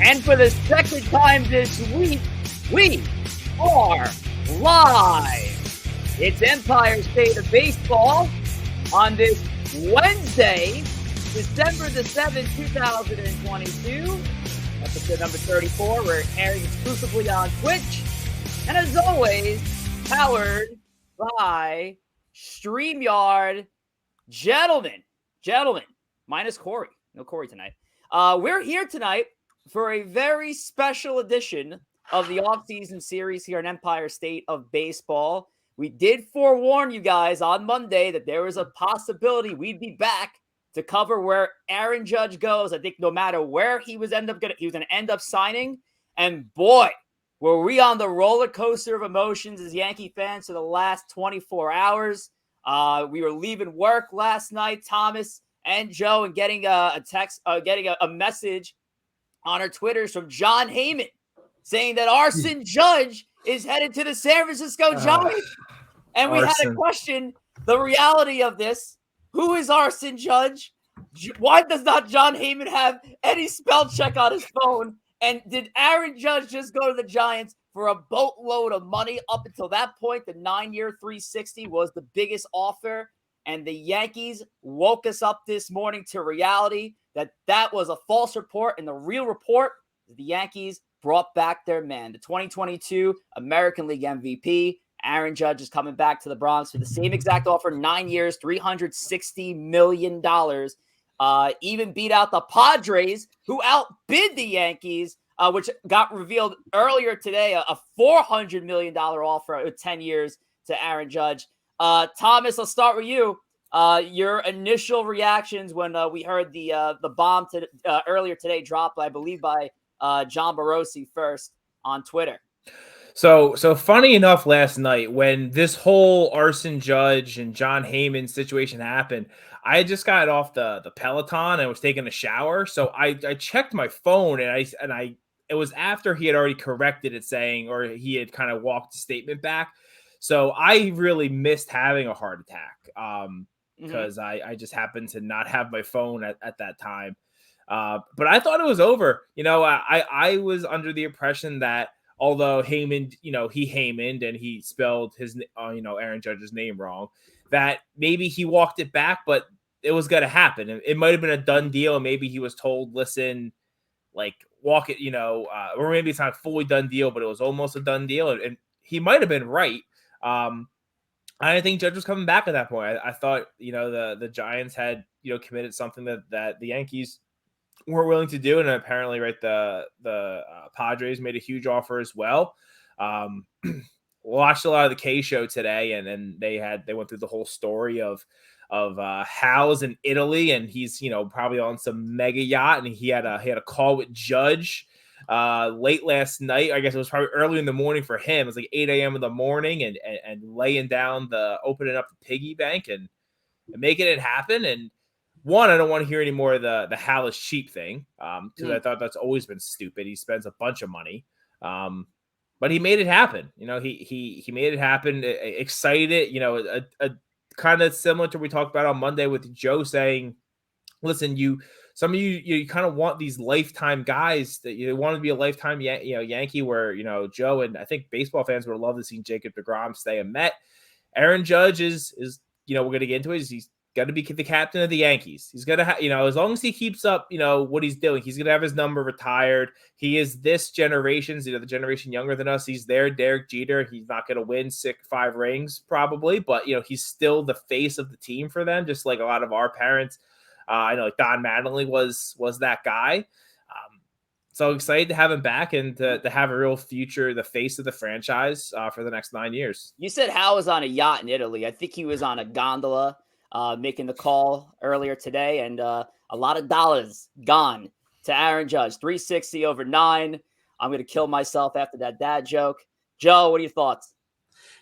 And for the second time this week, we are live. It's Empire State of Baseball on this Wednesday, December the 7th, 2022. Episode number 34. We're airing exclusively on Twitch. And as always, powered by StreamYard. Gentlemen, minus Corey. No Corey tonight. We're here tonight for a very special edition of the off-season series here in Empire State of Baseball. We did forewarn you guys on Monday that there was a possibility we'd be back to cover where Aaron Judge goes. I think no matter where he was going to end up signing. And boy, were we on the roller coaster of emotions as Yankee fans for the last 24 hours. We were leaving work last night, Thomas and Joe, and getting a text, getting a message on our Twitters from John Heyman saying that Arson Judge is headed to the San Francisco Giants. And we had to question the reality of this. Who is Arson Judge? Why does not John Heyman have any spell check on his phone? And did Aaron Judge just go to the Giants for a boatload of money? Up until that point, the 9-year $360 was the biggest offer. And the Yankees woke us up this morning to reality that was a false report. And the real report is the Yankees brought back their man, the 2022 American League MVP. Aaron Judge is coming back to the Bronx for the same exact offer, 9 years, $360 million. Even beat out the Padres, who outbid the Yankees, which got revealed earlier today, a $400 million offer with 10 years to Aaron Judge. Thomas, let's start with you. Your initial reactions when we heard the bomb earlier today dropped, I believe, by John Morosi first on Twitter. So funny enough, last night when this whole Arson Judge and John Heyman situation happened, I just got off the Peloton and was taking a shower. So I checked my phone and it was after he had already corrected it, saying, or he had kind of walked the statement back. So I really missed having a heart attack because I just happened to not have my phone at that time. But I thought it was over. I was under the impression that although Heyman, he Heymaned and he spelled his, Aaron Judge's name wrong, that maybe he walked it back, but it was going to happen. It might have been a done deal. And maybe he was told, listen, like walk it, or maybe it's not a fully done deal, but it was almost a done deal. And he might've been right. I think Judge was coming back at that point. I thought, the Giants had, committed something that the Yankees weren't willing to do. And apparently, right, the Padres made a huge offer as well. Watched a lot of the K show today, and then they went through the whole story of Hal's in Italy, and he's, probably on some mega yacht, and he had a call with Judge late last night. I guess it was probably early in the morning for him. It was like 8 a.m. in the morning, and laying down opening up the piggy bank and making it happen. And one, I don't want to hear any more of the Hal is cheap thing, because I thought that's always been stupid. He spends a bunch of money, but he made it happen. He made it happen. Excited, a kind of similar to what we talked about on Monday with Joe saying, listen, some of you kind of want these lifetime guys that you want to be a lifetime Yankee, where Joe and I think baseball fans would love to see Jacob deGrom stay a Met. Aaron Judge is we're going to get into it. He's got to be the captain of the Yankees. He's going to have, as long as he keeps up, what he's doing, he's going to have his number retired. He is this generation's, the generation younger than us. He's there, Derek Jeter. He's not going to win 5 rings probably, but he's still the face of the team for them, just like a lot of our parents. I know like Don Mattingly was that guy. So excited to have him back and to have a real future, the face of the franchise for the next 9 years. You said Hal was on a yacht in Italy. I think he was on a gondola making the call earlier today, and a lot of dollars gone to Aaron Judge. 360 over 9. I'm going to kill myself after that dad joke. Joe, what are your thoughts?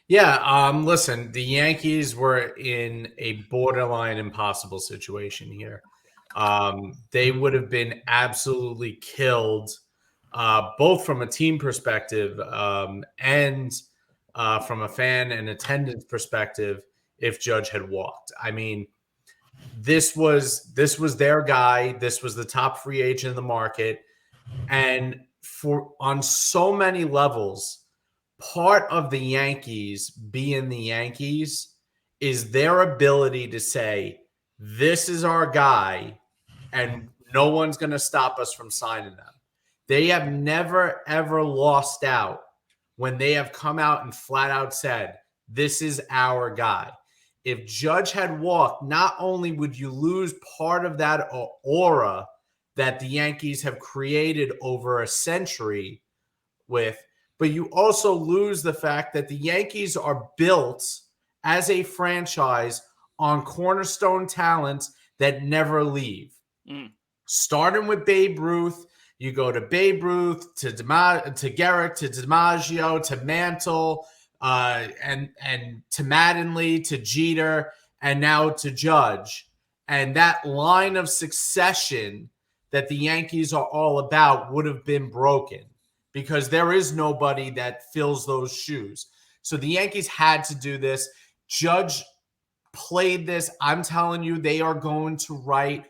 Yeah, listen, the Yankees were in a borderline impossible situation here. They would have been absolutely killed, both from a team perspective and from a fan and attendance perspective, if Judge had walked. I mean, this was their guy. This was the top free agent in the market. And on so many levels, part of the Yankees being the Yankees is their ability to say, this is our guy, and no one's going to stop us from signing them. They have never, ever lost out when they have come out and flat out said, this is our guy. If Judge had walked, not only would you lose part of that aura that the Yankees have created over a century with, but you also lose the fact that the Yankees are built as a franchise on cornerstone talents that never leave. Starting with Babe Ruth, you go to Babe Ruth, to Garrick, to DiMaggio, to Mantle, and to Mattingly, to Jeter, and now to Judge. And that line of succession that the Yankees are all about would have been broken because there is nobody that fills those shoes. So the Yankees had to do this. Judge played this. I'm telling you, they are going to write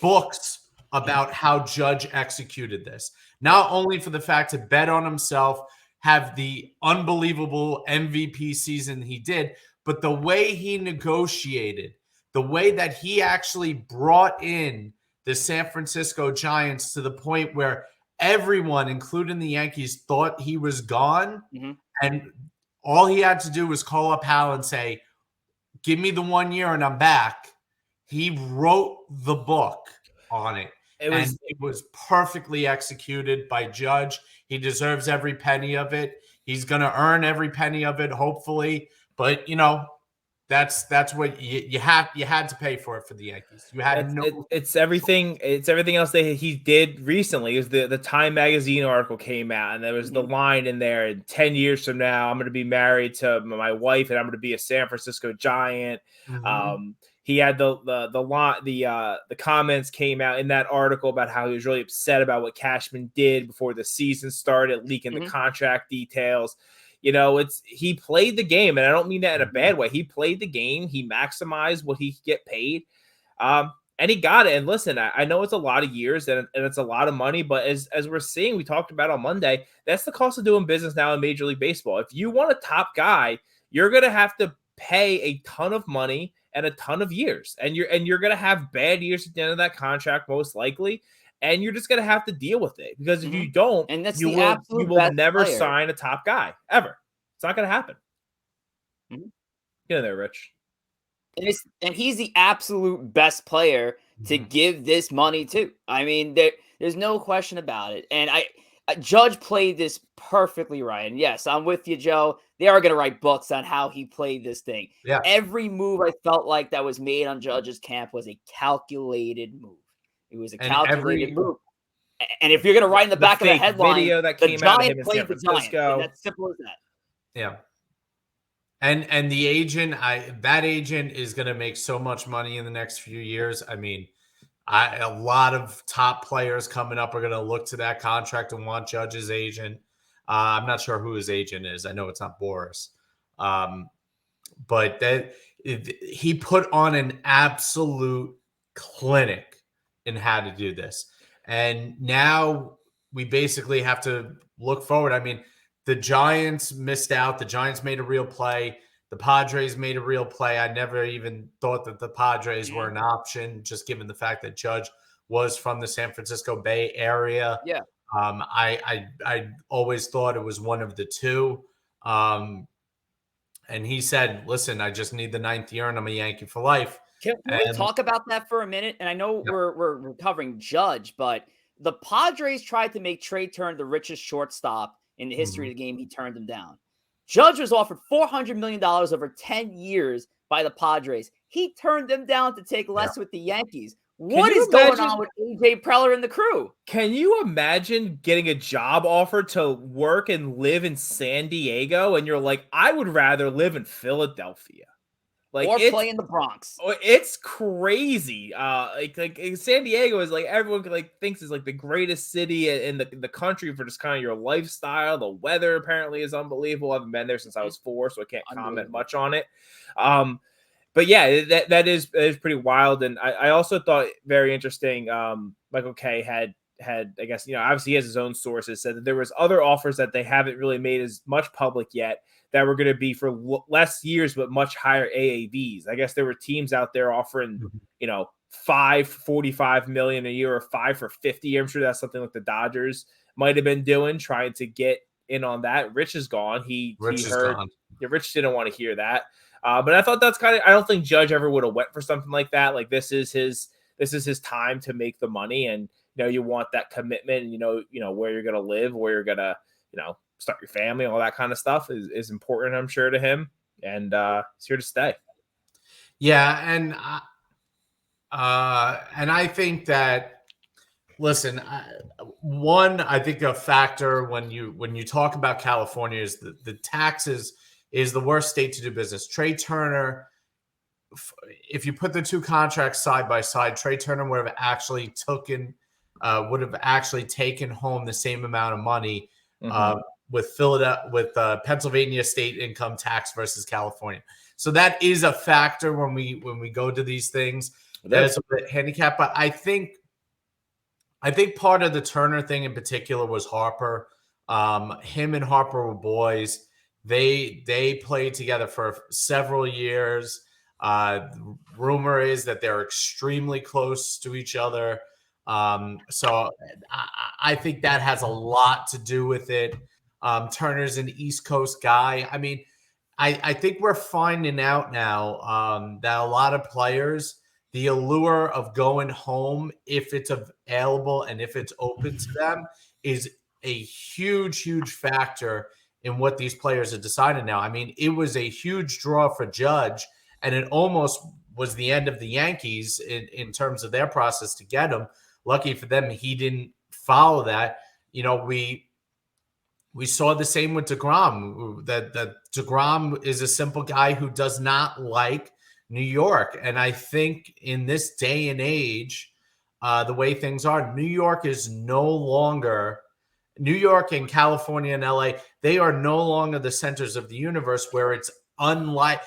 books about how Judge executed this. Not only for the fact to bet on himself, have the unbelievable MVP season he did, but the way he negotiated, the way that he actually brought in the San Francisco Giants to the point where everyone, including the Yankees, thought he was gone. And all he had to do was call up Hal and say, give me the 1 year and I'm back. He wrote the book on it. It was perfectly executed by Judge. He deserves every penny of it. He's going to earn every penny of it, hopefully. But, that's what you had to pay for it for the Yankees. You had it's everything else that he did recently. Is the Time magazine article came out and there was the line in there, 10 years from now I'm going to be married to my wife and I'm going to be a San Francisco Giant. He had the comments came out in that article about how he was really upset about what Cashman did before the season started, leaking the contract details. He played the game, and I don't mean that in a bad way. He played the game. He maximized what he could get paid, and he got it. And listen, I know it's a lot of years and it's a lot of money, but as we're seeing, we talked about on Monday, that's the cost of doing business now in Major League Baseball. If you want a top guy, you're going to have to pay a ton of money and a ton of years, and you're going to have bad years at the end of that contract, most likely. And you're just going to have to deal with it because if you don't, and that's you will never sign a top guy ever. It's not going to happen. Get in there, Rich. And he's the absolute best player to give this money to. I mean, there's no question about it. And Judge played this perfectly right. And yes, I'm with you, Joe. They are going to write books on how he played this thing. Yeah. Every move I felt like that was made on Judge's camp was a calculated move. It was a calculated move. And if you're going to write in the back of the headline, video that came out of him in San Francisco. That's simple as that. Yeah. And the agent, that agent is going to make so much money in the next few years. I mean, a lot of top players coming up are going to look to that contract and want Judge's agent. I'm not sure who his agent is. I know it's not Boris. But he put on an absolute clinic in how to do this. And now we basically have to look forward. I mean, the Giants missed out. The Giants made a real play. The Padres made a real play. I never even thought that the Padres were an option, just given the fact that Judge was from the San Francisco Bay Area. Yeah. I always thought it was one of the two. And he said, listen, I just need the 9th year and I'm a Yankee for life. Can we talk about that for a minute? And I know we're covering Judge, but the Padres tried to make Trey Turner the richest shortstop in the history of the game. He turned them down. Judge was offered $400 million over 10 years by the Padres. He turned them down to take less with the Yankees. What is going on with AJ Preller and the crew? Can you imagine getting a job offer to work and live in San Diego? And you're like, I would rather live in Philadelphia. Or play in the Bronx. It's crazy. Like San Diego is like everyone thinks is like the greatest city in the country for just kind of your lifestyle. The weather apparently is unbelievable. I haven't been there since I was 4, so I can't comment much on it. But yeah, that is pretty wild. And I also thought very interesting. Michael Kay had I guess, obviously he has his own sources, said that there was other offers that they haven't really made as much public yet that were going to be for less years but much higher AAVs. I guess there were teams out there offering, $45 million a year or 5 for 50. I'm sure that's something like the Dodgers might have been doing, trying to get in on that. Rich is gone. Rich didn't want to hear that. But I thought that's I don't think Judge ever would have went for something like that. Like this is his time to make the money, and you want that commitment, and where you're gonna live, where you're gonna start your family, all that kind of stuff is important, I'm sure, to him, and he's here to stay. Yeah, and I think that, listen, I think a factor when you talk about California is the taxes is the worst state to do business. Trey Turner, if you put the two contracts side by side, Trey Turner would have actually taken home the same amount of money with Pennsylvania state income tax versus California. So that is a factor when we go to these things. There's a bit handicap, but I think part of the Turner thing in particular was Harper. Him and Harper were boys. They played together for several years. Rumor is that they're extremely close to each other. So I think that has a lot to do with it. Turner's an East Coast guy. I mean, I think we're finding out now that a lot of players, the allure of going home, if it's available and if it's open to them, is a huge, huge factor in what these players have decided now. I mean, it was a huge draw for Judge, and it almost was the end of the Yankees in terms of their process to get him. Lucky for them, he didn't follow that. We saw the same with DeGrom, that DeGrom is a simple guy who does not like New York. And I think in this day and age, the way things are, New York and California and LA, they are no longer the centers of the universe, where it's unlike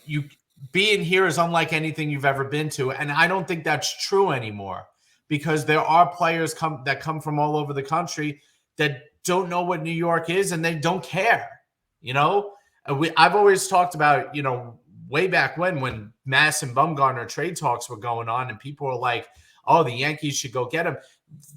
you being here is unlike anything you've ever been to. And I don't think that's true anymore, because there are players that come from all over the country that don't know what New York is, and they don't care. I've always talked about, way back when Mass and Bumgarner trade talks were going on, and people were like, oh, the Yankees should go get him.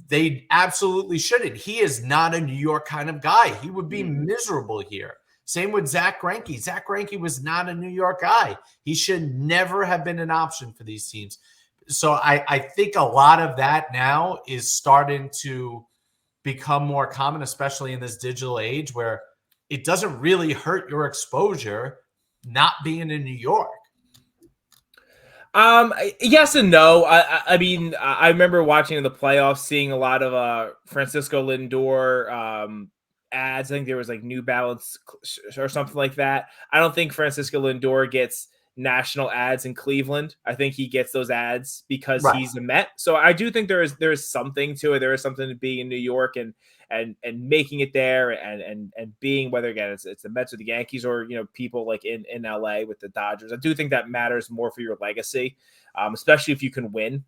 They absolutely shouldn't. He is not a New York kind of guy. He would be miserable here. Same with Zach Greinke. Zach Greinke was not a New York guy. He should never have been an option for these teams. So I think a lot of that now is starting to become more common, especially in this digital age, where it doesn't really hurt your exposure not being in New York. Yes and no. I mean, I remember watching in the playoffs, seeing a lot of Francisco Lindor ads. I think there was like New Balance or something like that. I don't think Francisco Lindor gets national ads in Cleveland. I think he gets those ads because he's a Met. So I do think there is something to it. There is something to being in New York and making it there and being, whether again it's the Mets or the Yankees or people like in LA with the Dodgers. I do think that matters more for your legacy, especially if you can win.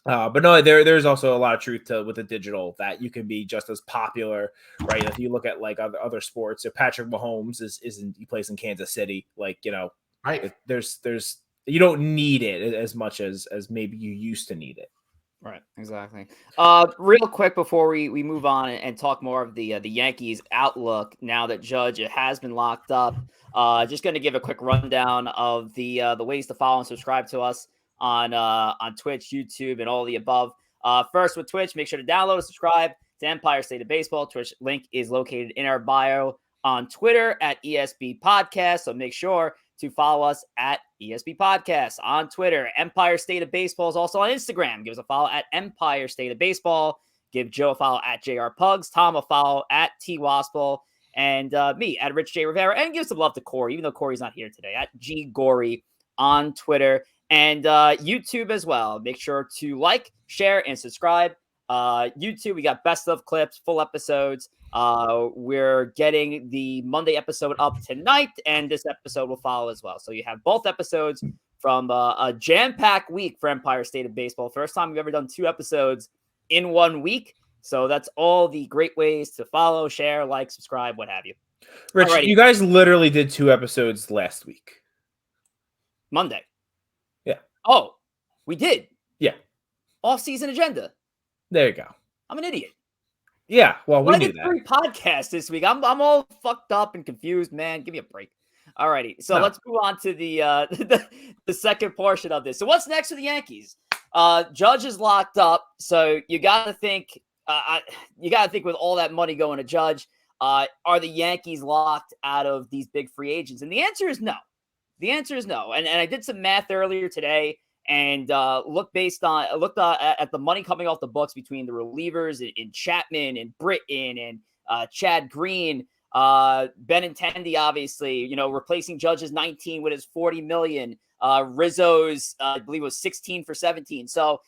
But no, there's also a lot of truth to with the digital, that you can be just as popular, right? If you look at like other sports, if Patrick Mahomes he plays in Kansas City, right. There's you don't need it as much as maybe you used to need it. Right, exactly. Real quick before we move on and talk more of the Yankees outlook now that Judge has been locked up. Just going to give a quick rundown of the ways to follow and subscribe to us on Twitch, YouTube, and all the above. First, with Twitch, make sure to download and subscribe to Empire State of Baseball. Twitch link is located in our bio. On Twitter at ESB Podcast, so make sure to follow us at ESB Podcast on Twitter. Empire State of Baseball is also on Instagram. Give us a follow at Empire State of Baseball. Give Joe a follow at JR Pugs, Tom a follow at T Wospil, and me at Rich J Rivera. And give some love to Corey, even though Corey's not here today, at G Gory on Twitter and YouTube as well. Make sure to like, share, and subscribe. YouTube, we got best of clips, full episodes. We're getting the Monday episode up tonight, and this episode will follow as well. So you have both episodes from a jam-packed week for Empire State of Baseball. First time we've ever done 2 episodes in 1 week. So that's all the great ways to follow, share, like, subscribe, what have you. Rich, Alrighty. you guys literally did 2 episodes last week. Monday. Yeah. Oh, we did. Yeah. Off-season agenda. There you go. I'm an idiot. Yeah, well, we I knew did that. 3 podcasts this week. I'm all fucked up and confused, man. Give me a break. Alrighty, so let's move on to the the second portion of this. So what's next for the Yankees? Judge is locked up, so you got to think. With all that money going to Judge, are the Yankees locked out of these big free agents? And the answer is no. The answer is no. And I did some math earlier today and looked at the money coming off the books between the relievers in Chapman and Britton and Chad Green, Benintendi, obviously, replacing Judge's 19 with his 40 million. Rizzo's, I believe, was 16 for 17. So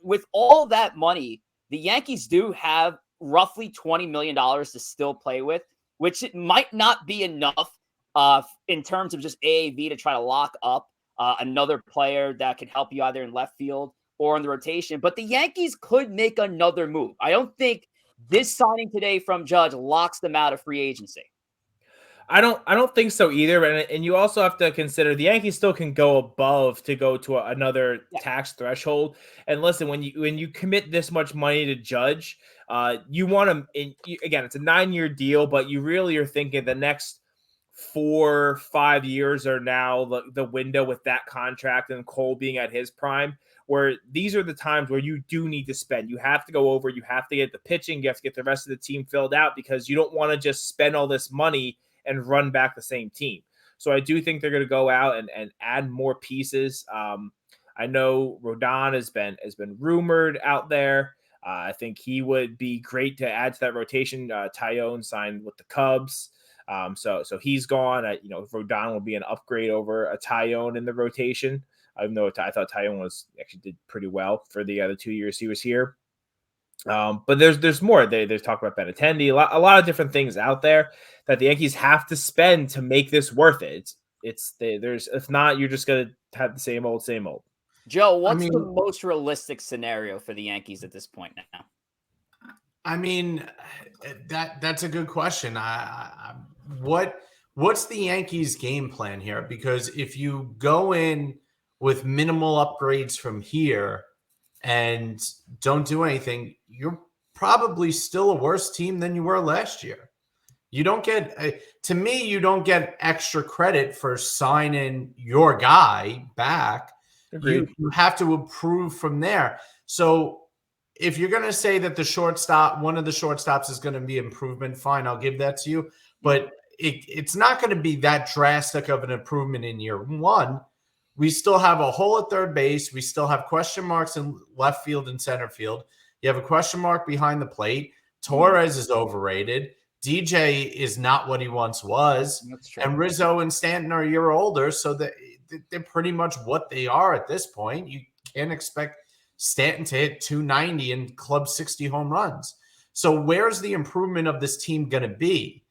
with all that money, the Yankees do have roughly $20 million to still play with, which it might not be enough in terms of just AAV to try to lock up another player that can help you either in left field or in the rotation. But the Yankees could make another move. I don't think this signing today from Judge locks them out of free agency. I don't think so either. And you also have to consider the Yankees still can go above to go to another tax threshold. And listen, when you commit this much money to Judge, you want to, again, it's a 9-year deal, but you really are thinking the next 4-5 years are now the window with that contract and Cole being at his prime, where these are the times where you do need to spend. You have to go over, you have to get the pitching, you have to get the rest of the team filled out, because you don't want to just spend all this money and run back the same team. So I do think they're going to go out and add more pieces. I know Rodon has been rumored out there. I think he would be great to add to that rotation. Tyone signed with the Cubs. So he's gone. Rodon will be an upgrade over a Tyone in the rotation. Even though I thought Tyone actually did pretty well for the other 2 years he was here. But there's more. There's talk about Benintendi, a lot of different things out there that the Yankees have to spend to make this worth it. If not, you're just gonna have the same old. Joe, what's the most realistic scenario for the Yankees at this point now? I mean, that's a good question. What's the Yankees' game plan here? Because if you go in with minimal upgrades from here and don't do anything, you're probably still a worse team than you were last year. You don't get, to me, you don't get extra credit for signing your guy back. You have to improve from there. So if you're going to say that one of the shortstops is going to be improvement, fine, I'll give that to you. But it's not going to be that drastic of an improvement in year one. We still have a hole at third base. We still have question marks in left field and center field. You have a question mark behind the plate. Torres is overrated. DJ is not what he once was. And Rizzo and Stanton are a year older, so they're pretty much what they are at this point. You can't expect Stanton to hit 290 and club 60 home runs. So where's the improvement of this team going to be?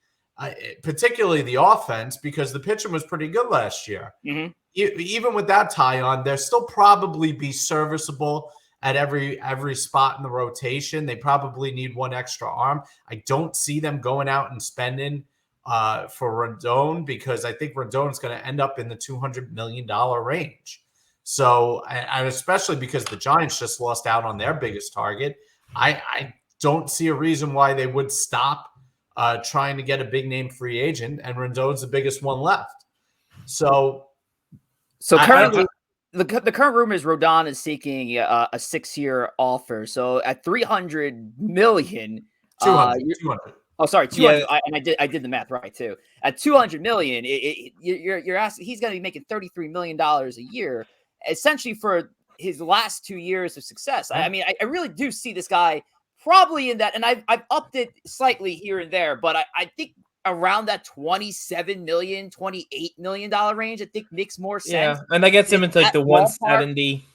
Particularly the offense, because the pitching was pretty good last year. Mm-hmm. Even with that tie on, they'll still probably be serviceable at every spot in the rotation. They probably need one extra arm. I don't see them going out and spending for Rendon, because I think Rendon is going to end up in the $200 million range. So, and especially because the Giants just lost out on their biggest target, I don't see a reason why they would stop trying to get a big name free agent, and Rendon's the biggest one left. So currently, the current rumor is Rodon is seeking a 6-year offer. So at $300 million, 200. Oh, sorry, 200. Yeah. I did the math right too. At $200 million, you're asking, he's going to be making $33 million a year, essentially for his last 2 years of success. I mean, I really do see this guy probably in that, and I've upped it slightly here and there, but I think around that $27 million, $28 million range, I think makes more sense. Yeah, and that gets him into like the 170,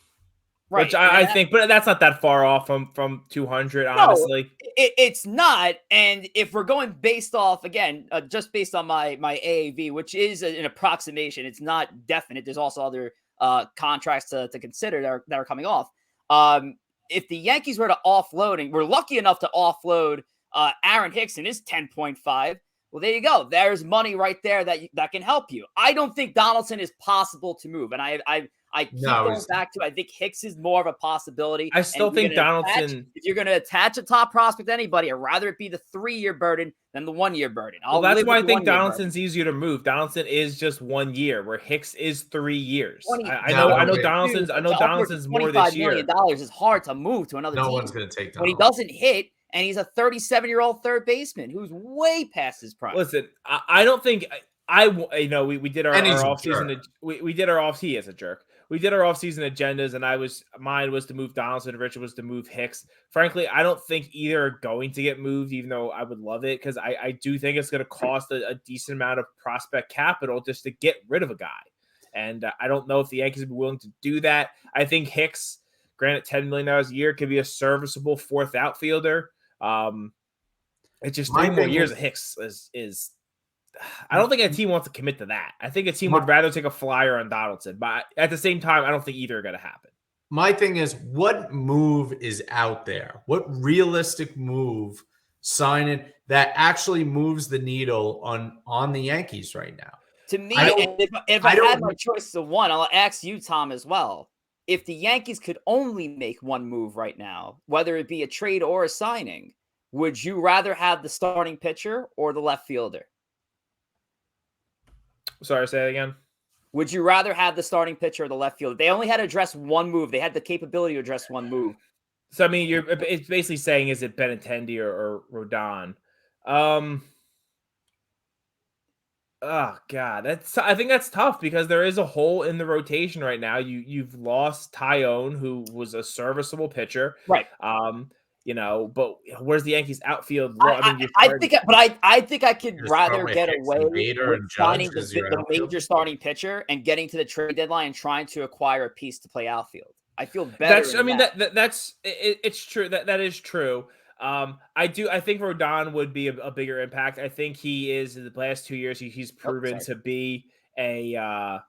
right? Which I think, but that's not that far off from 200, honestly. No, it's not. And if we're going based off, again, just based on my AAV, which is an approximation, it's not definite. There's also other contracts to consider that are coming off. if the Yankees were to offload, and we're lucky enough to offload Aaron Hicks and his 10.5, well, there you go. There's money right there that can help you. I don't think Donaldson is possible to move, and I keep going back to I think Hicks is more of a possibility. I still think Donaldson. If you're going to attach a top prospect to anybody, I'd rather it be the 3-year burden than the 1-year burden. Well, that's why I think Donaldson's easier to move. Donaldson is just 1 year, where Hicks is 3 years. I know Donaldson's more this year. $25 million is hard to move to another team. No one's going to take that. When he doesn't hit. And he's a 37-year-old third baseman who's way past his prime. Listen, I don't think we did our offseason. We did our off. He is a jerk. We did our offseason agendas, and mine was to move Donaldson. Richard was to move Hicks. Frankly, I don't think either are going to get moved, even though I would love it, because I do think it's going to cost a decent amount of prospect capital just to get rid of a guy. And I don't know if the Yankees would be willing to do that. I think Hicks, granted $10 million a year, could be a serviceable fourth outfielder. It's just 3 more years of Hicks is I don't think a team wants to commit to that. I think a team would rather take a flyer on Donaldson, but at the same time, I don't think either are going to happen. My thing is, what move is out there? What realistic move signing that actually moves the needle on the Yankees right now? To me, if I had my choice of one, I'll ask you, Tom, as well. If the Yankees could only make one move right now, whether it be a trade or a signing, would you rather have the starting pitcher or the left fielder? Sorry, say that again. Would you rather have the starting pitcher or the left fielder? They only had to address one move. They had the capability to address one move. So, I mean, it's basically saying, is it Benintendi or Rodon? Oh God, I think that's tough because there is a hole in the rotation right now. You've lost Tyone, who was a serviceable pitcher, right? But where's the Yankees outfield? I think I could rather get away with signing the major starting pitcher and getting to the trade deadline and trying to acquire a piece to play outfield. I feel better. It's true. That is true. I think Rodon would be a bigger impact. I think he is in the last 2 years. He's proven to be a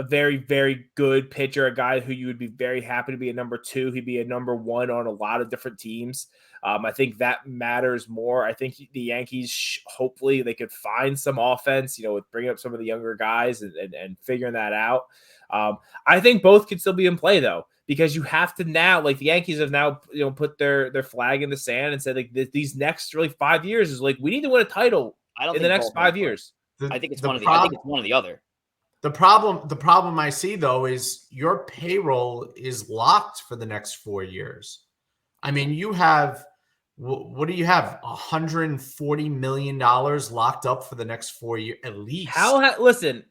very, very good pitcher, a guy who you would be very happy to be a number 2. He'd be a number 1 on a lot of different teams. I think that matters more. I think the Yankees, hopefully they could find some offense, with bringing up some of the younger guys and figuring that out. I think both could still be in play though, because you have to now, like the Yankees have now, put their flag in the sand and said, like, these next really 5 years is like, we need to win a title in the next 5 years. I think it's one or the other. The problem I see though is your payroll is locked for the next 4 years. I mean, you have, what do you have? $140 million locked up for the next 4 years at least. Listen,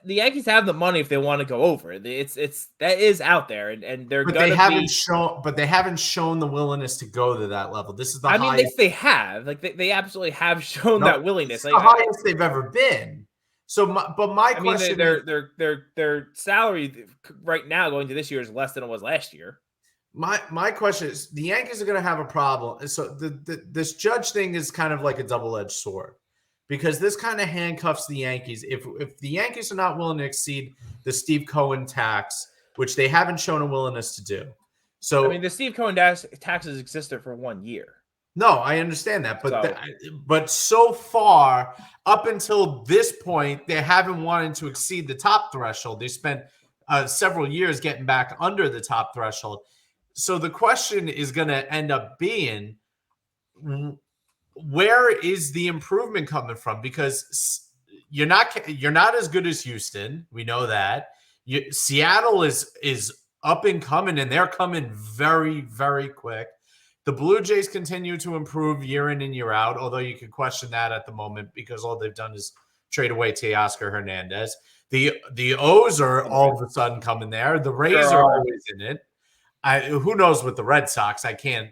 the Yankees have the money if they want to go over. That is out there, and they're. But they haven't shown the willingness to go to that level. This is the highest. I mean, they have, like they absolutely have shown that willingness. It's the highest they've ever been. So, my question, their salary right now going to this year is less than it was last year. My question is, the Yankees are going to have a problem. So this Judge thing is kind of like a double-edged sword, because this kind of handcuffs the Yankees. If the Yankees are not willing to exceed the Steve Cohen tax, which they haven't shown a willingness to do. So, I mean, the Steve Cohen taxes existed for 1 year. No, I understand that, but so far up until this point, they haven't wanted to exceed the top threshold. They spent several years getting back under the top threshold. So the question is going to end up being, where is the improvement coming from? Because you're not as good as Houston. We know that. Seattle is up and coming, and they're coming very, very quick. The Blue Jays continue to improve year in and year out, although you could question that at the moment because all they've done is trade away Teoscar Hernandez. The O's are all of a sudden coming there. The Rays are always in it. Who knows with the Red Sox? I can't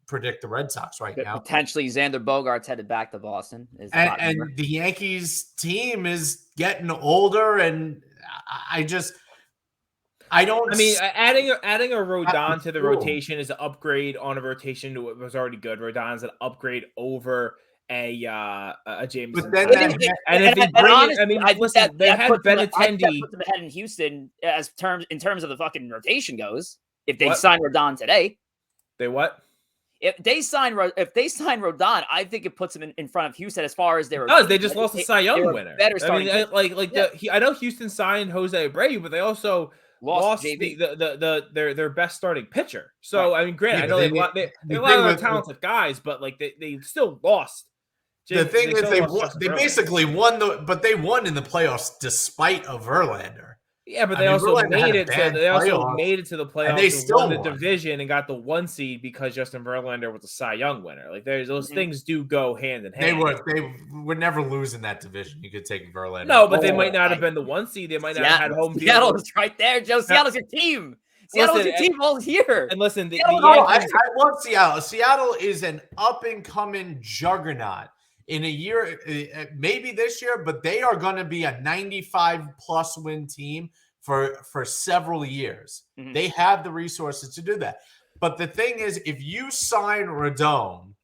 predict the Red Sox right now. Potentially Xander Bogaerts headed back to Boston. And the Yankees team is getting older, and adding a Rodon to the rotation is an upgrade on a rotation to what was already good. Rodon's an upgrade over a Jameson. But then they had Benintendi. In Houston in terms of the fucking rotation goes. If they What? sign Rodon today, They what? if they sign Rodon, I think it puts them in front of Houston as far as their. They just lost a Cy Young winner. Better I mean, starting I know Houston signed Jose Abreu, but they also lost JV. their best starting pitcher. So I mean, granted, I know they have a lot of talented guys, but like they still lost. The thing is, they basically won but they won in the playoffs despite of Verlander. Yeah, but they also made it to the playoffs and they still won the division and got the 1 seed because Justin Verlander was a Cy Young winner. Like those things do go hand in hand. They would never lose in that division. You could take Verlander. No, but they might not have been the 1 seed. They might not have had home field. Seattle's right there, Joe. Seattle's your team. Seattle's your team all year. And listen, I love Seattle. Seattle is an up and coming juggernaut. In a year, maybe this year, but they are going to be a 95-plus win team for several years. Mm-hmm. They have the resources to do that. But the thing is, if you sign Rodon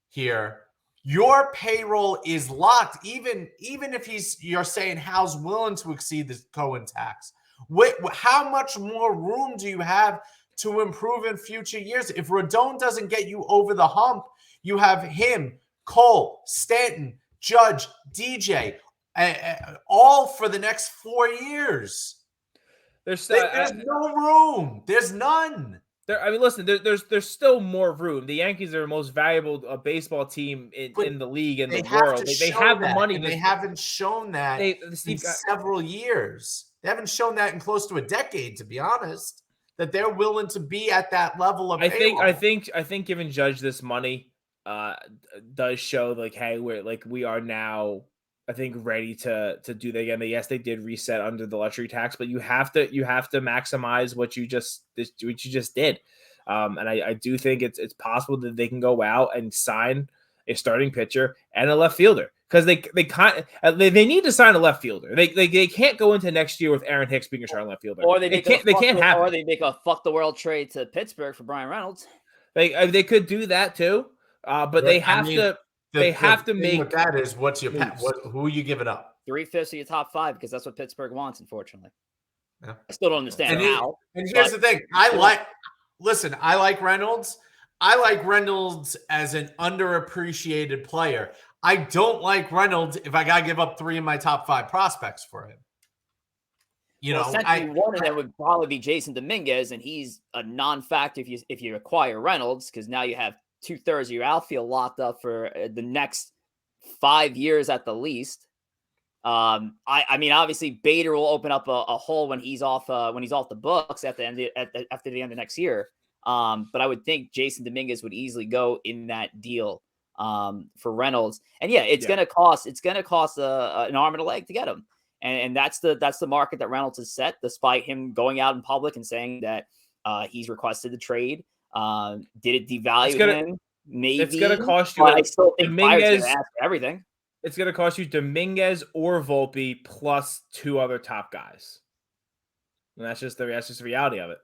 here, your payroll is locked. Even if you're saying Hal's willing to exceed the Cohen tax. How much more room do you have to improve in future years? If Rodon doesn't get you over the hump, you have him, Cole, Stanton, Judge, DJ, all for the next 4 years. There's no room. There's none. I mean, listen. There's still more room. The Yankees are the most valuable baseball team in the league in the world. They have the money. They haven't shown that in several years. They haven't shown that in close to a decade, to be honest. That they're willing to be at that level of. I think giving Judge this money does show like, hey, we are now, I think, ready to do that again. Yes, they did reset under the luxury tax, but you have to maximize what you just did. And I do think it's possible that they can go out and sign a starting pitcher and a left fielder because they need to sign a left fielder. They can't go into next year with Aaron Hicks being a starting left fielder. Or they make a fuck the world trade to Pittsburgh for Brian Reynolds. They could do that too. But they have to. They have to make that is what's your who are you giving up? 3/5 of your top 5 because that's what Pittsburgh wants. Unfortunately, I still don't understand how. And here's the thing: I like Reynolds. I like Reynolds as an underappreciated player. I don't like Reynolds if I got to give up 3 of my top 5 prospects for him. One of them would probably be Jason Dominguez, and he's a non-factor if you acquire Reynolds because now you have 2/3 of your outfield locked up for the next 5 years at the least. I mean, obviously Bader will open up a hole when he's off the books after the end of next year. But I would think Jason Dominguez would easily go in that deal for Reynolds. And it's gonna cost an arm and a leg to get him. And that's the market that Reynolds has set, despite him going out in public and saying that he's requested the trade. Did it devalue him? Maybe it's going to cost you. I still think Dominguez ask for everything. It's going to cost you Dominguez or Volpe plus 2 other top guys, and that's just the reality of it.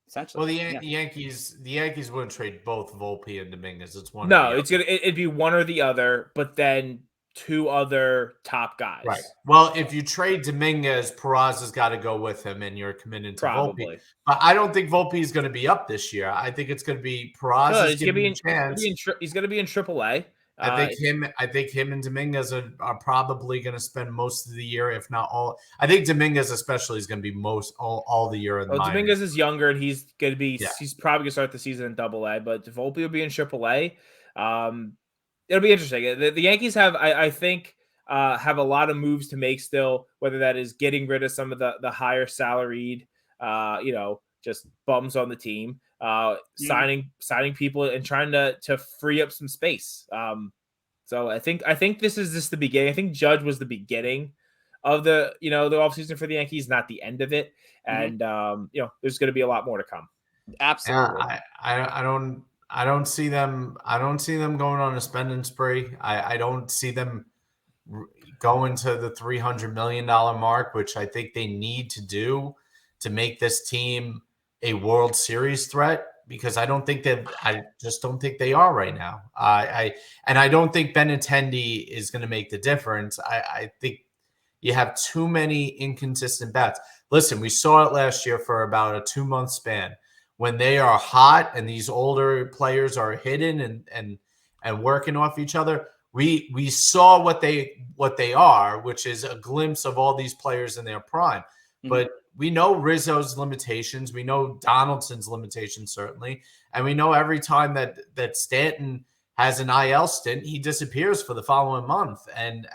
Essentially, well, the Yankees wouldn't trade both Volpe and Dominguez. It's one. No, it'd be one or the other, but then 2 other top guys. Right. Well, if you trade Dominguez, Peraza's got to go with him, and you're committed to Volpe. But I don't think Volpe is going to be up this year. I think it's going to be Peraza's giving him a chance. He's going to be in AAA. I think him and Dominguez are probably going to spend most of the year, if not all. I think Dominguez especially is going to be all the year in the minors. Dominguez is younger, and he's going to be. Yeah. He's probably going to start the season in AA. But Volpe will be in AAA. It'll be interesting. The Yankees have, I think, have a lot of moves to make still, whether that is getting rid of some of the higher salaried, just bums on the team, signing people and trying to free up some space. So I think this is just the beginning. I think Judge was the beginning of the offseason for the Yankees, not the end of it. And there's going to be a lot more to come. Absolutely. I don't see them going on a spending spree. I don't see them going to the $300 million mark, which I think they need to do to make this team a World Series threat, because I just don't think they are right now. I don't think Benintendi is going to make the difference. I think you have too many inconsistent bats. Listen, we saw it last year for about a 2-month span when they are hot and these older players are hidden and working off each other, we saw what they are, which is a glimpse of all these players in their prime. Mm-hmm. But we know Rizzo's limitations. We know Donaldson's limitations, certainly. And we know every time that Stanton has an IL stint, he disappears for the following month. And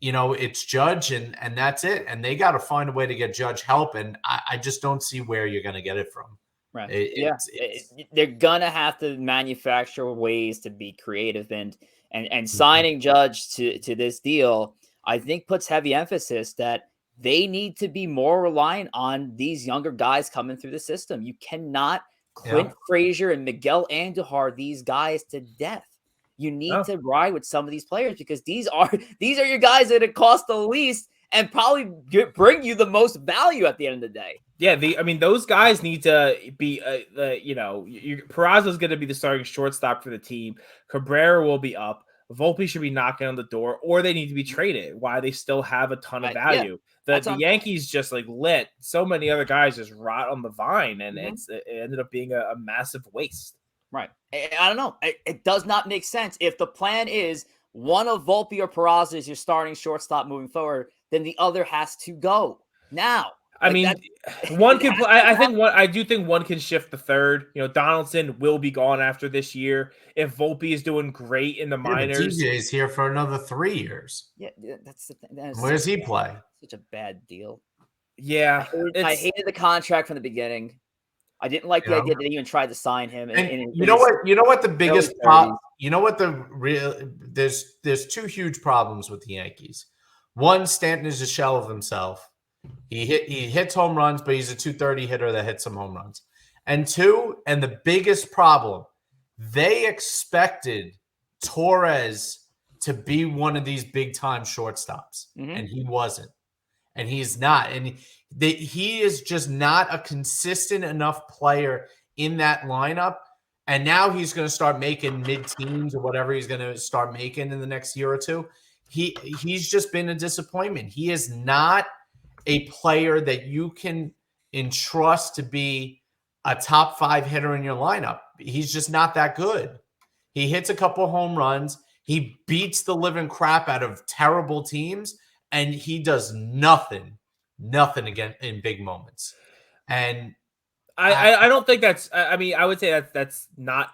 it's Judge and that's it. And they got to find a way to get Judge help. And I just don't see where you're going to get it from. Right. They're going to have to manufacture ways to be creative and signing Judge to this deal, I think puts heavy emphasis that they need to be more reliant on these younger guys coming through the system. You cannot Clint Frazier and Miguel Andujar these guys to death. You need to ride with some of these players because these are your guys that it cost the least and probably bring you the most value at the end of the day. Yeah, those guys need to be, Peraza's going to be the starting shortstop for the team. Cabrera will be up. Volpe should be knocking on the door, or they need to be traded. Why they still have a ton of value. The Yankees just lit. So many other guys just rot on the vine, and it ended up being a massive waste. Right. I don't know. It does not make sense. If the plan is one of Volpe or Peraza is your starting shortstop moving forward, then the other has to go now. One can. I do think one can shift the third. Donaldson will be gone after this year. If Volpe is doing great in the minors, DJ's here for another 3 years. Yeah, that's the thing. Where does he play? Such a bad deal. Yeah, I hated the contract from the beginning. I didn't like the idea that they even tried to sign him. And you know what the biggest problem. You know what the real. There's two huge problems with the Yankees. One, Stanton is a shell of himself. He hits home runs, but he's a 230 hitter that hits some home runs. And two, and the biggest problem, they expected Torres to be one of these big time shortstops, and he wasn't, and he's not, and he is just not a consistent enough player in that lineup. And now he's going to start making mid-teens or whatever he's going to start making in the next year or two. He's just been a disappointment. He is not a player that you can entrust to be a top 5 hitter in your lineup. He's just not that good. He hits a couple home runs. He beats the living crap out of terrible teams, and he does nothing again in big moments. And I don't think that's. I would say that's not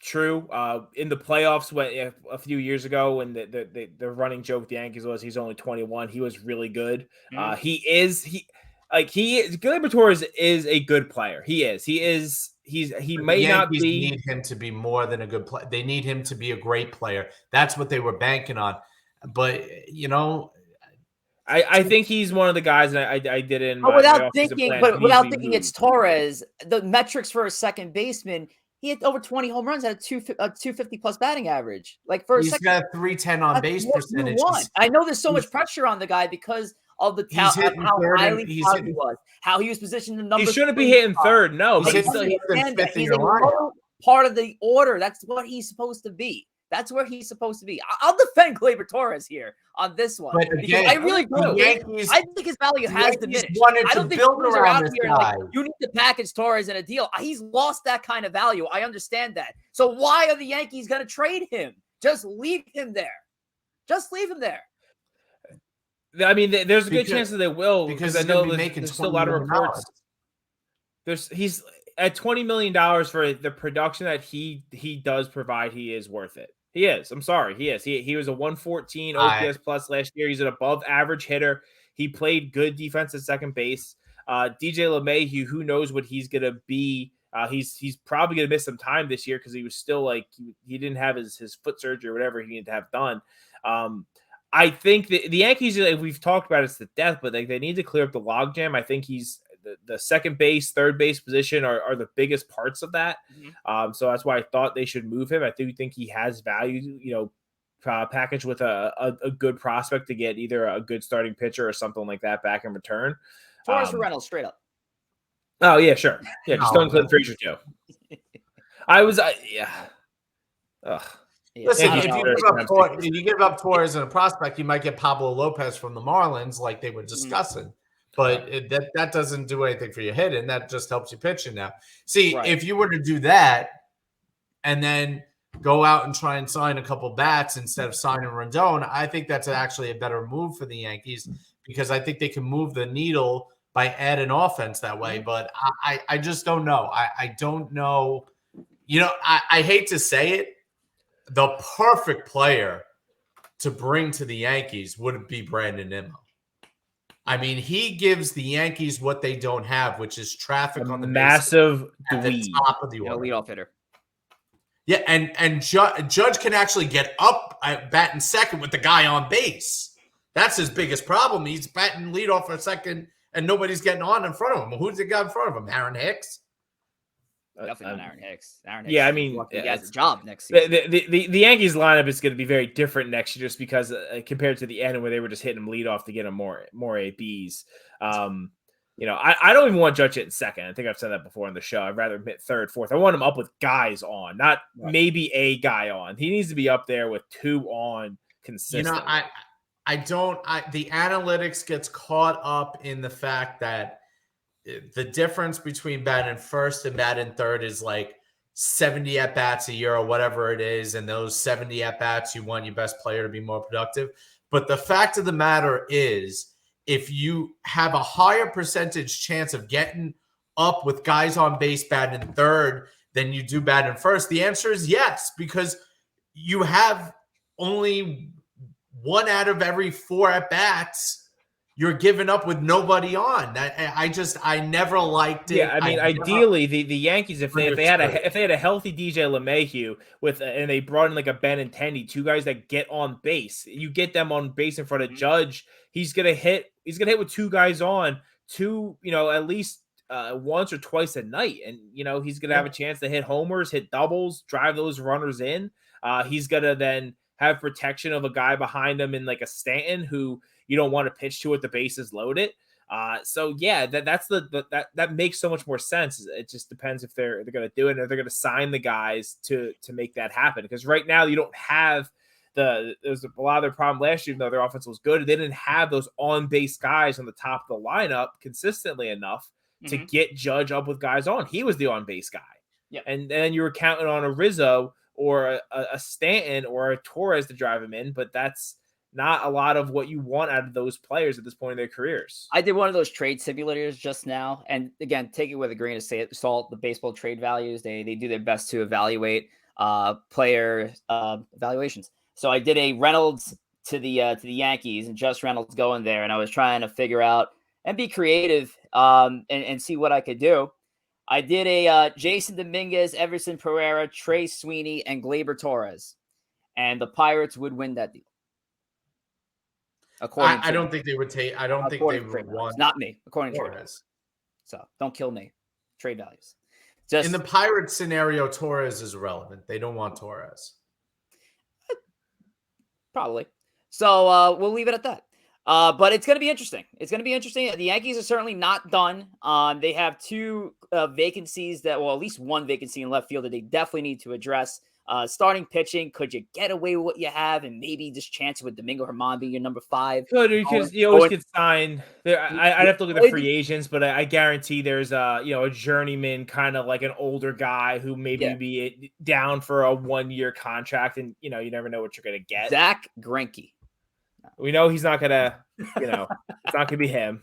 true. In the playoffs, when a few years ago, when the running joke with the Yankees was he's only 21, he was really good. Gleyber Torres is a good player. He may not be. Need him to be more than a good player. They need him to be a great player. That's what they were banking on. But I think he's one of the guys that I did in my without thinking it's Torres. The metrics for a second baseman, he had over 20 home runs at a 250 plus batting average. He's got a 310 on base percentage. I know there's so much pressure on the guy because of the how highly he was, how he was positioned in number. He shouldn't be hitting third. No, he's a part of the order. That's what he's supposed to be. That's where he's supposed to be. I'll defend Gleyber Torres here on this one. But again, I really do. I think his value has diminished. I don't think teams are out here you need to package Torres in a deal. He's lost that kind of value. I understand that. So why are the Yankees going to trade him? Just leave him there. Just leave him there. There's a good chance that they will because I know there's still a lot of reports. He's at $20 million for the production that he does provide. He is worth it. He is. I'm sorry. He is. He was a 114 OPS plus last year. He's an above average hitter. He played good defense at second base. DJ LeMahieu, who knows what he's going to be. He's probably going to miss some time this year because he was still he didn't have his foot surgery or whatever he needed to have done. I think the Yankees, we've talked about it to death, but they need to clear up the logjam. I think he's the second base, third base position are the biggest parts of that. So that's why I thought they should move him. I do think he has value, packaged with a good prospect to get either a good starting pitcher or something like that back in return. Torres for Reynolds, straight up. Oh yeah, sure. Yeah, just don't Clint Frazier too. Ugh. Listen, if you give up Torres and a prospect, you might get Pablo Lopez from the Marlins, like they were discussing. but that doesn't do anything for your hitting. That just helps you pitching now. See, Right. if you were to do that and then go out and try and sign a couple bats instead of signing Rendon, I think that's actually a better move for the Yankees because I think they can move the needle by adding offense that way. But I just don't know. I don't know. You know, I hate to say it. The perfect player to bring to the Yankees would be Brandon Nimmo. I mean, he gives the Yankees what they don't have, which is traffic on the massive at the dweeb. top of the order. Leadoff hitter. Yeah, and Judge can actually get up batting second with the guy on base. That's his biggest problem. He's batting leadoff for a second, and nobody's getting on in front of him. Who's the guy in front of him? Aaron Hicks? Definitely not Aaron Hicks. Aaron Hicks. Yeah, I mean, he has a job next season. The Yankees lineup is going to be very different next year, just because compared to the end where they were just hitting him lead off to get him more ABs. You know, I don't even want Judge hitting second. I think I've said that before on the show. I'd rather him hit third, fourth. I want him up with guys on, not maybe a guy on. He needs to be up there with two on consistently. You know, the analytics gets caught up in the fact that the difference between batting first and batting third is like 70 at-bats a year or whatever it is. And those 70 at-bats, you want your best player to be more productive. But the fact of the matter is, if you have a higher percentage chance of getting up with guys on base batting third than you do batting first, the answer is yes, because you have only 1 out of every 4 at-bats you're giving up with nobody on. I never liked it. Yeah, I mean, ideally, the Yankees, if they had a healthy DJ LeMahieu and they brought in like a Benintendi, 2 guys that get on base, you get them on base in front of Judge. He's gonna hit with 2 guys on, at least once or twice a night, and he's gonna have a chance to hit homers, hit doubles, drive those runners in. He's gonna then have protection of a guy behind him in like a Stanton who you don't want to pitch to with the bases loaded. So yeah, that makes so much more sense. It just depends if they're going to do it, or they're going to sign the guys to make that happen. Because right now you don't have there's a lot of their problem last year. Even though their offense was good, they didn't have those on base guys on the top of the lineup consistently enough to get Judge up with guys on. He was the on base guy. Yeah, and then you were counting on a Rizzo or a Stanton or a Torres to drive him in, but that's not a lot of what you want out of those players at this point in their careers. I did one of those trade simulators just now. And again, take it with a grain of salt. The baseball trade values, they do their best to evaluate player evaluations. So I did a Reynolds to the Yankees, and just Reynolds going there. And I was trying to figure out and be creative and see what I could do. I did a Jason Dominguez, Everson Pereira, Trey Sweeney, and Gleyber Torres. And the Pirates would win that deal. I don't think they would take. I don't think they would want. Not me, according to Torres. So don't kill me. Trade values. In the Pirates scenario, Torres is relevant. They don't want Torres. Probably. So we'll leave it at that. But it's going to be interesting. It's going to be interesting. The Yankees are certainly not done. They have 2 vacancies at least 1 vacancy in left field that they definitely need to address. Starting pitching, could you get away with what you have and maybe just chance it with Domingo Germán being your number 5? Good, because you always get signed. I'd have to look at the free agents, but I guarantee there's a journeyman, kind of like an older guy who maybe be down for a 1-year contract, and you never know what you're gonna get. Zach Greinke. We know he's not gonna, it's not gonna be him.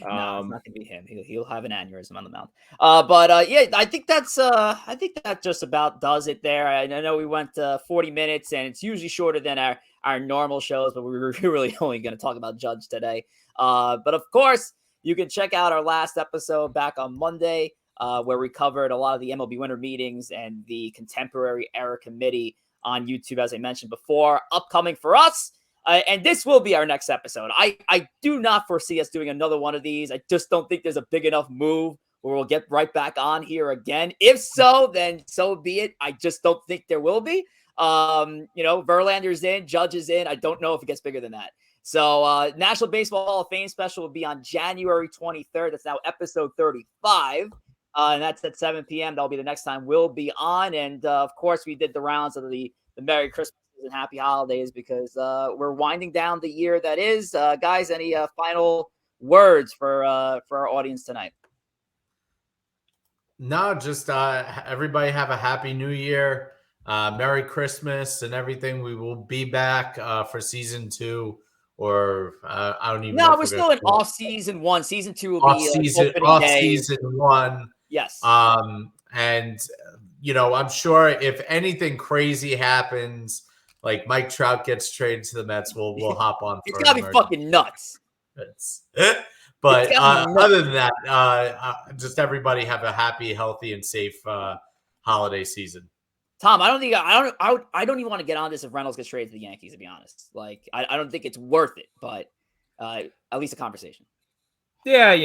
No, it's not gonna be him. He'll have an aneurysm on the mound. But yeah, I think that just about does it there. I know we went 40 minutes, and it's usually shorter than our normal shows, but we were really only going to talk about Judge today. But of course, you can check out our last episode back on Monday, where we covered a lot of the MLB winter meetings and the contemporary era committee on YouTube, as I mentioned before, upcoming for us. And this will be our next episode. I do not foresee us doing another one of these. I just don't think there's a big enough move where we'll get right back on here again. If so, then so be it. I just don't think there will be. Verlander's in, Judge is in. I don't know if it gets bigger than that. So National Baseball Hall of Fame special will be on January 23rd. That's now episode 35. And that's at 7 p.m. That'll be the next time we'll be on. And of course, we did the rounds of the Merry Christmas and Happy Holidays because we're winding down the year that is. Guys, any final words for our audience tonight? No, just everybody have a happy new year. Merry Christmas and everything. We will be back for season 2, or I don't even know No, if we're we're still in off season 1. Season 2 will off be season opening day. 1. Yes. And I'm sure if anything crazy happens, like Mike Trout gets traded to the Mets, we'll hop on. It's for gotta be fucking nuts. But nuts. other than that, just everybody have a happy, healthy, and safe holiday season. Tom, I don't even want to get on this if Reynolds gets traded to the Yankees, to be honest. Like, I don't think it's worth it, but at least a conversation. Yeah,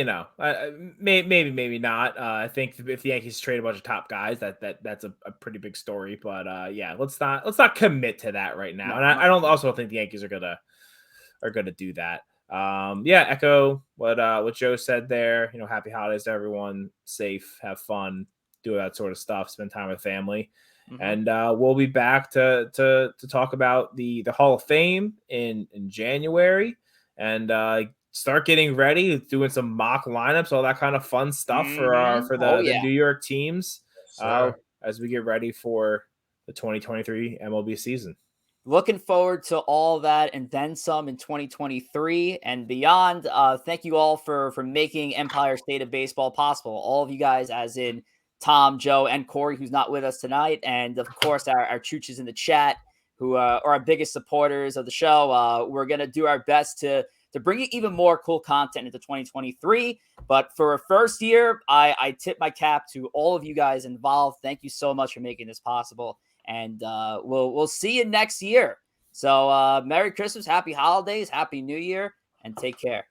maybe not. I think if the Yankees trade a bunch of top guys, that's a pretty big story. But yeah, let's not commit to that right now. No, and I don't also think the Yankees are gonna do that. Yeah, echo what Joe said there. Happy holidays to everyone. Safe, have fun, do that sort of stuff. Spend time with family. Mm-hmm. And we'll be back to talk about the Hall of Fame in January, and start getting ready, doing some mock lineups, all that kind of fun stuff for the New York teams as we get ready for the 2023 MLB season. Looking forward to all that and then some in 2023 and beyond. Thank you all for making Empire State of Baseball possible. All of you guys, as in Tom, Joe, and Corey, who's not with us tonight. And of course, our chooches in the chat, who are our biggest supporters of the show. We're going to do our best to bring you even more cool content into 2023. But for a first year, I tip my cap to all of you guys involved. Thank you so much for making this possible. And we'll see you next year. So Merry Christmas, Happy Holidays, Happy New Year, and take care.